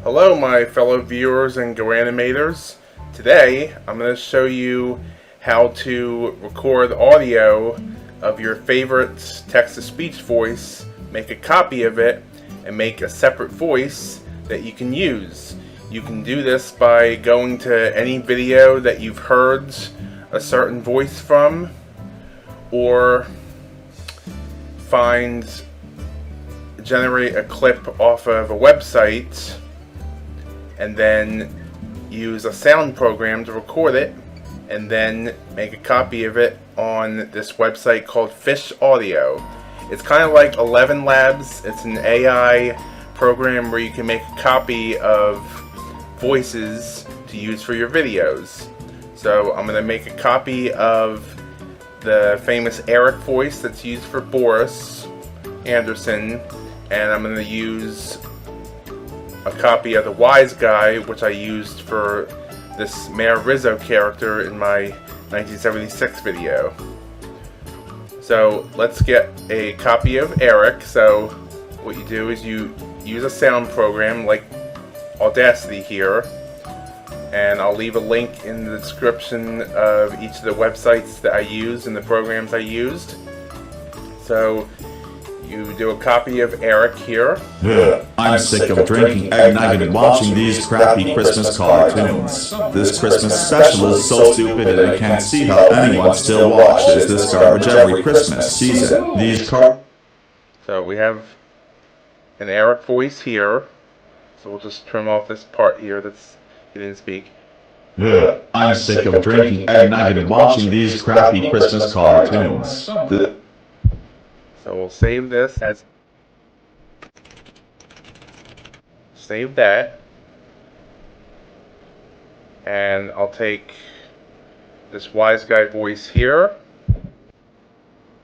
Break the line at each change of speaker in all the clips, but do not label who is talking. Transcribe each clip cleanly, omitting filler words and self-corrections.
Hello my fellow viewers and GoAnimators. Today I'm going to show you how to record audio of your favorite text-to-speech voice, make a copy of it, and make a separate voice that you can use. You can do this by going to any video that you've heard a certain voice from, or generate a clip off of a website and then use a sound program to record it, and then make a copy of it on this website called FishAudio. It's kind of like 11 Labs. It's an AI program where you can make a copy of voices to use for your videos. So I'm going to make a copy of the famous Eric voice that's used for Boris Anderson, and I'm going to use a copy of the Wiseguy, which I used for this Mayor Rizzo character in my 1976 video. So let's get a copy of Eric. So what you do is you use a sound program like Audacity here, and I'll leave a link in the description of each of the websites that I used and the programs I used. So you do a copy of Eric here.
I'm sick of drinking eggnog and watching these crappy Christmas cartoons. This Christmas special is so stupid and I can't see how anyone still watches this garbage every Christmas season.
So we have an Eric voice here. So we'll just trim off this part here that's he didn't speak.
I'm sick of drinking eggnog and watching these crappy Christmas cartoons.
So we'll save this as, save that, and I'll take this Wiseguy voice here.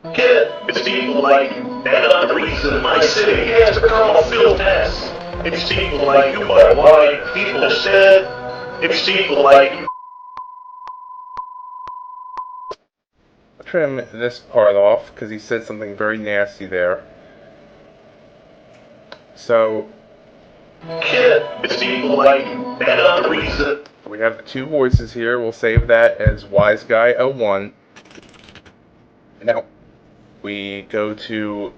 It's people like you that are the reason my city has become a filth mess. It's people like you, my wife, people said, it's people like you.
Trim this part off because he said something very nasty there. So
It's people like you that are the reason.
we have the two voices here. We'll save that as Wiseguy01. Now we go to,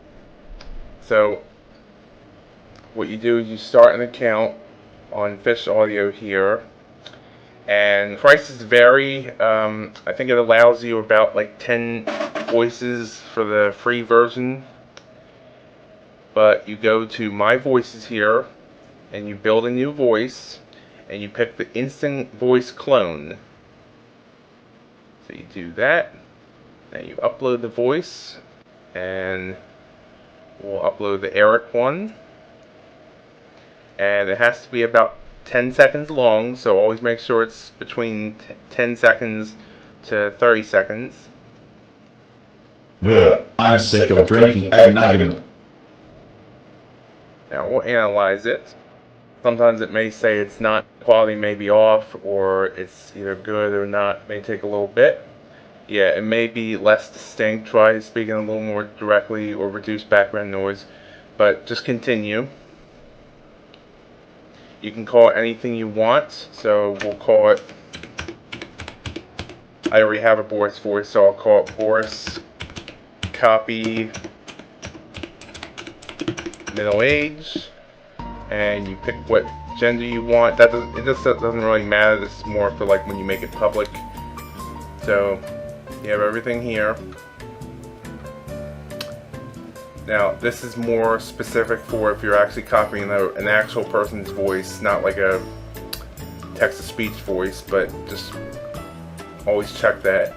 so what you do is you start an account on FishAudio here, and prices vary. I think it allows you about like 10 voices for the free version, but you go to My Voices here and you build a new voice and you pick the instant voice clone. So you do that, then you upload the voice, and we'll upload the Eric one, and it has to be about 10 seconds long, so always make sure it's between 10 seconds to 30 seconds.
I'm sick of drinking eggnog and...
Now we'll analyze it. Sometimes it may say it's not, quality may be off, or it's either good or not. It may take a little bit. Yeah, it may be less distinct. Try speaking a little more directly or reduce background noise, but just continue. You can call it anything you want, so we'll call it, I already have a Boris voice, so I'll call it Boris Copy Middle Age, and you pick what gender you want. It just doesn't really matter. This is more for like when you make it public. So you have everything here. Now this is more specific for if you're actually copying an actual person's voice, not like a text-to-speech voice, but just always check that.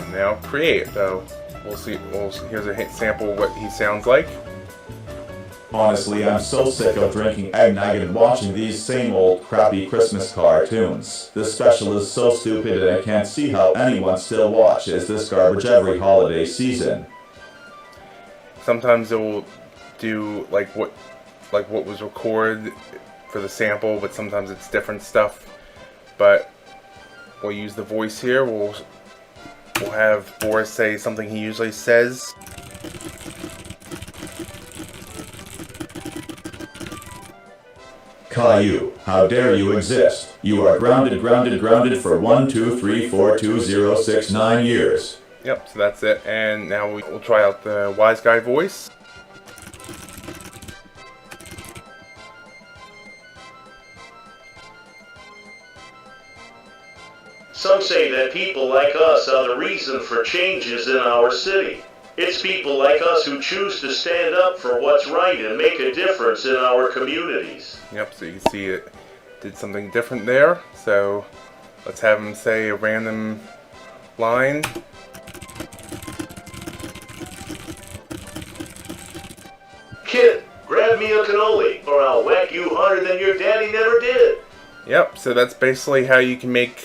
And now create. So we'll see. Here's a sample of what he sounds like.
Honestly, I'm so sick of drinking eggnog and watching these same old crappy Christmas cartoons. This special is so stupid and I can't see how anyone still watches this garbage every holiday season.
Sometimes it will do like what was recorded for the sample, but sometimes it's different stuff. But we'll use the voice here. We'll have Boris say something he usually says.
Caillou, how dare you exist? You are grounded for 1, 2, 3, 4, 2, 0, 6, 9 years.
Yep, so that's it. And now we'll try out the Wiseguy voice.
Some say that people like us are the reason for changes in our city. It's people like us who choose to stand up for what's right and make a difference in our communities.
Yep, so you can see it did something different there. So let's have him say a random line.
Kid, grab me a cannoli or I'll whack you harder than your daddy never did.
Yep, so that's basically how you can make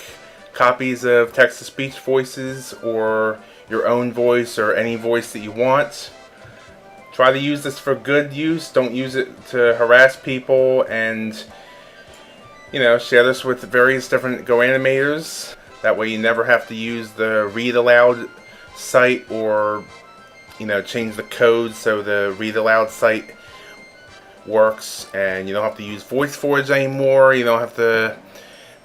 copies of text-to-speech voices or your own voice or any voice that you want. Try to use this for good use. Don't use it to harass people, and share this with various different GoAnimators. That way you never have to use the read aloud site or change the code so the read aloud site works, and you don't have to use VoiceForge anymore. You don't have to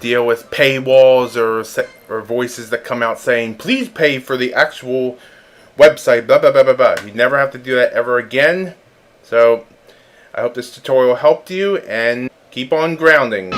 deal with paywalls or voices that come out saying, please pay for the actual website, blah, blah, blah, blah, blah. You never have to do that ever again. So I hope this tutorial helped you, and keep on grounding.